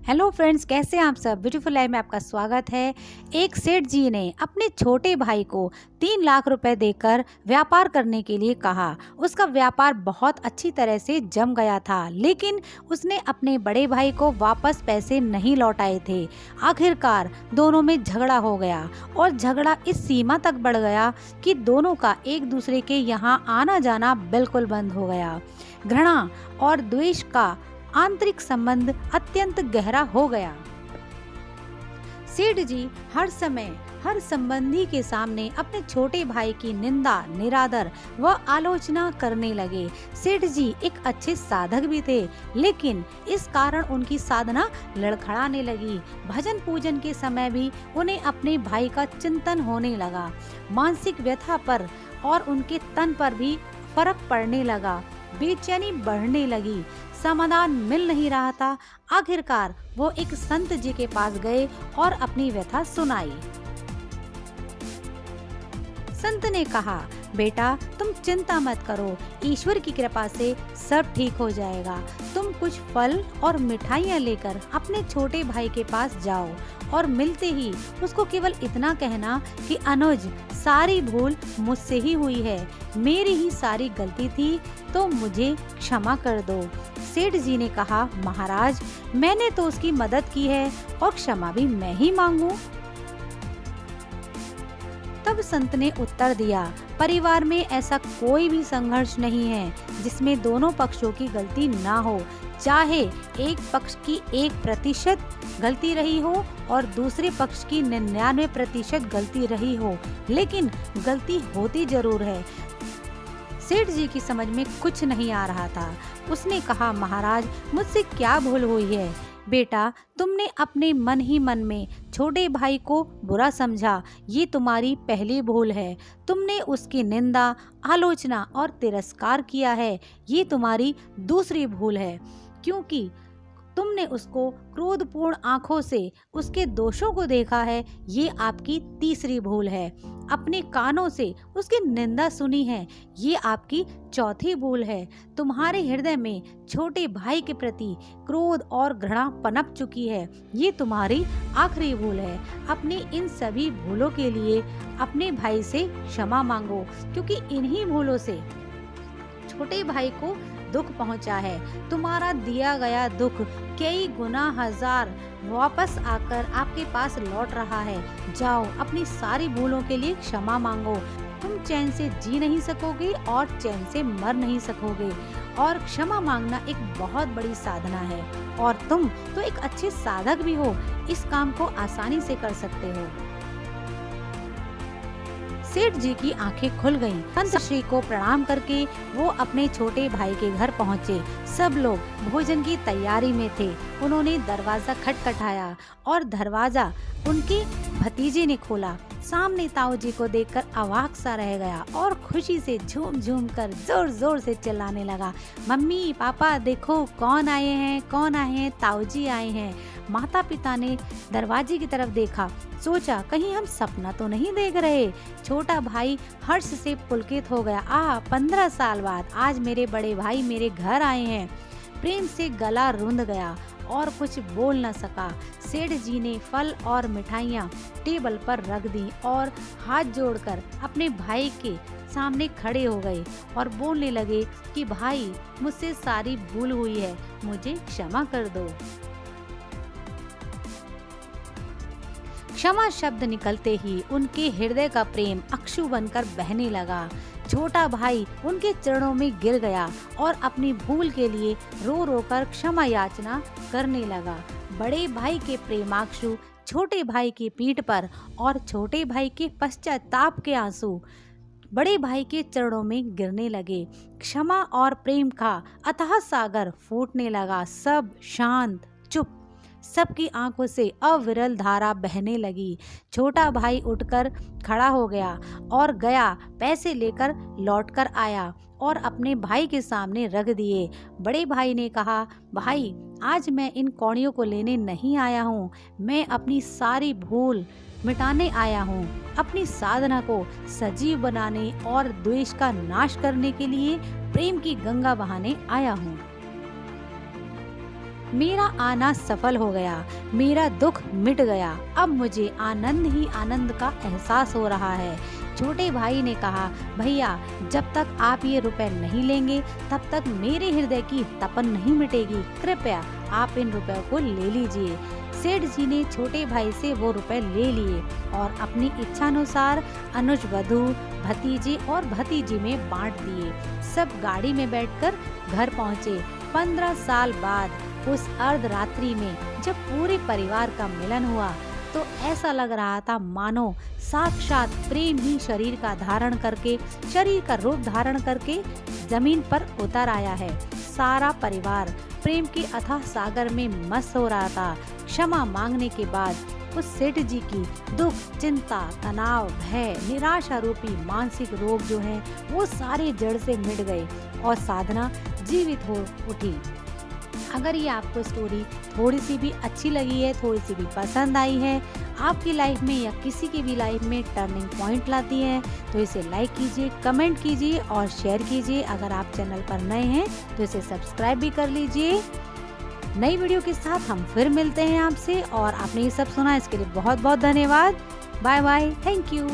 Hello friends, कैसे हैं आप सब। ब्यूटीफुल लाइफ में आपका स्वागत है। एक सेठ जी ने अपने छोटे भाई को 3 लाख रुपए देकर व्यापार करने के लिए कहा। उसका व्यापार बहुत अच्छी तरह से जम गया था, लेकिन उसने अपने बड़े भाई को वापस पैसे नहीं लौटाए थे। आखिरकार दोनों में झगड़ा हो गया और झगड़ा इस सीमा तक बढ़ गया कि दोनों का एक दूसरे के यहाँ आना जाना बिल्कुल बंद हो गया। घृणा और द्वेष का आंतरिक संबंध अत्यंत गहरा हो गया। सेठ जी हर समय हर संबंधी के सामने अपने छोटे भाई की निंदा, निरादर व आलोचना करने लगे। सेठ जी एक अच्छे साधक भी थे, लेकिन इस कारण उनकी साधना लड़खड़ाने लगी। भजन पूजन के समय भी उन्हें अपने भाई का चिंतन होने लगा। मानसिक व्यथा पर और उनके तन पर भी फर्क पड़ने लगा। बेचैनी बढ़ने लगी, समाधान मिल नहीं रहा था। आखिरकार वो एक संत जी के पास गए और अपनी व्यथा सुनाई। संत ने कहा, बेटा तुम चिंता मत करो, ईश्वर की कृपा से सब ठीक हो जाएगा। तुम कुछ फल और मिठाइयाँ लेकर अपने छोटे भाई के पास जाओ और मिलते ही उसको केवल इतना कहना कि अनुज, सारी भूल मुझसे ही हुई है, मेरी ही सारी गलती थी, तो मुझे क्षमा कर दो। सेठ जी ने कहा, महाराज मैंने तो उसकी मदद की है और क्षमा भी मैं ही मांगू। तब संत ने उत्तर दिया, परिवार में ऐसा कोई भी संघर्ष नहीं है जिसमें दोनों पक्षों की गलती ना हो। चाहे एक पक्ष की 1% गलती रही हो और दूसरे पक्ष की 99% गलती रही हो, लेकिन गलती होती जरूर है। सेठ जी की समझ में कुछ नहीं आ रहा था। उसने कहा, महाराज मुझसे क्या भूल हुई है। बेटा तुमने अपने मन ही मन में छोटे भाई को बुरा समझा, ये तुम्हारी पहली भूल है। तुमने उसकी निंदा, आलोचना और तिरस्कार किया है, ये तुम्हारी दूसरी भूल है। क्योंकि तुमने उसको क्रोधपूर्ण आंखों से उसके दोषों को देखा है, ये आपकी तीसरी भूल है। अपने कानों से उसकी निंदा सुनी है, ये आपकी चौथी भूल है। तुम्हारे हृदय में छोटे भाई के प्रति क्रोध और घृणा पनप चुकी है, ये तुम्हारी आखिरी भूल है। अपनी इन सभी भूलों के लिए अपने भाई से क्षमा मांगो, क्योंकि इन्हीं भूलों से छोटे भाई को दुख पहुंचा है। तुम्हारा दिया गया दुख कई गुना हजार वापस आकर आपके पास लौट रहा है। जाओ अपनी सारी भूलों के लिए क्षमा मांगो। तुम चैन से जी नहीं सकोगे और चैन से मर नहीं सकोगे। और क्षमा मांगना एक बहुत बड़ी साधना है, और तुम तो एक अच्छे साधक भी हो, इस काम को आसानी से कर सकते हो। सेठ जी की आंखें खुल गईं। संत श्री को प्रणाम करके वो अपने छोटे भाई के घर पहुँचे। सब लोग भोजन की तैयारी में थे। उन्होंने दरवाजा खटखटाया और दरवाजा उनके भतीजे ने खोला। सामने ताऊ जी को देखकर अवाक सा रह गया और खुशी से झूम झूम कर जोर जोर से चिल्लाने लगा, मम्मी पापा देखो कौन आए हैं, कौन आए हैं, ताऊ जी आए हैं। माता पिता ने दरवाजे की तरफ देखा, सोचा कहीं हम सपना तो नहीं देख रहे। छोटा भाई हर्ष से पुलकित हो गया, 15 साल बाद आज मेरे बड़े भाई मेरे घर आए हैं। प्रेम से गला रुंध गया और कुछ बोल न सका। सेठ जी ने फल और मिठाइयाँ टेबल पर रख दी और हाथ जोड़कर अपने भाई के सामने खड़े हो गए और बोलने लगे कि भाई मुझसे सारी भूल हुई है, मुझे क्षमा कर दो। क्षमा शब्द निकलते ही उनके हृदय का प्रेम अक्षु बनकर बहने लगा। छोटा भाई उनके चरणों में गिर गया और अपनी भूल के लिए रो रो कर क्षमा याचना करने लगा। बड़े भाई के प्रेमाक्षु छोटे भाई की पीठ पर और छोटे भाई के पश्चाताप के आंसू बड़े भाई के चरणों में गिरने लगे। क्षमा और प्रेम का अथाह सागर फूटने लगा। सब शांत, चुप। सबकी आंखों से अविरल धारा बहने लगी। छोटा भाई उठकर खड़ा हो गया और गया, पैसे लेकर लौटकर आया और अपने भाई के सामने रख दिए। बड़े भाई ने कहा, भाई आज मैं इन कौड़ियों को लेने नहीं आया हूँ, मैं अपनी सारी भूल मिटाने आया हूँ। अपनी साधना को सजीव बनाने और द्वेष का नाश करने के लिए प्रेम की गंगा बहाने आया हूँ। मेरा आना सफल हो गया, मेरा दुख मिट गया, अब मुझे आनंद ही आनंद का एहसास हो रहा है। छोटे भाई ने कहा, भैया जब तक आप ये रुपए नहीं लेंगे तब तक मेरे हृदय की तपन नहीं मिटेगी, कृपया आप इन रुपयों को ले लीजिए। सेठ जी ने छोटे भाई से वो रुपए ले लिए और अपनी इच्छानुसार अनुज वधू, भतीजे और भतीजी में बांट दिए। सब गाड़ी में बैठकर घर पहुँचे। 15 साल बाद उस अर्धरात्रि में जब पूरे परिवार का मिलन हुआ तो ऐसा लग रहा था मानो साक्षात प्रेम ही शरीर का रूप धारण करके जमीन पर उतर आया है। सारा परिवार प्रेम के अथाह सागर में मस्त हो रहा था। क्षमा मांगने के बाद उस सेठ जी की दुख, चिंता, तनाव, भय, निराशा रूपी मानसिक रोग जो है वो सारे जड़ से मिट गए और साधना जीवित हो उठी। अगर ये आपको स्टोरी थोड़ी सी भी अच्छी लगी है, थोड़ी सी भी पसंद आई है, आपकी लाइफ में या किसी की भी लाइफ में टर्निंग पॉइंट लाती है, तो इसे लाइक कीजिए, कमेंट कीजिए और शेयर कीजिए। अगर आप चैनल पर नए हैं तो इसे सब्सक्राइब भी कर लीजिए। नई वीडियो के साथ हम फिर मिलते हैं आपसे, और आपने ये सब सुना इसके लिए बहुत बहुत धन्यवाद। Bye bye, thank you.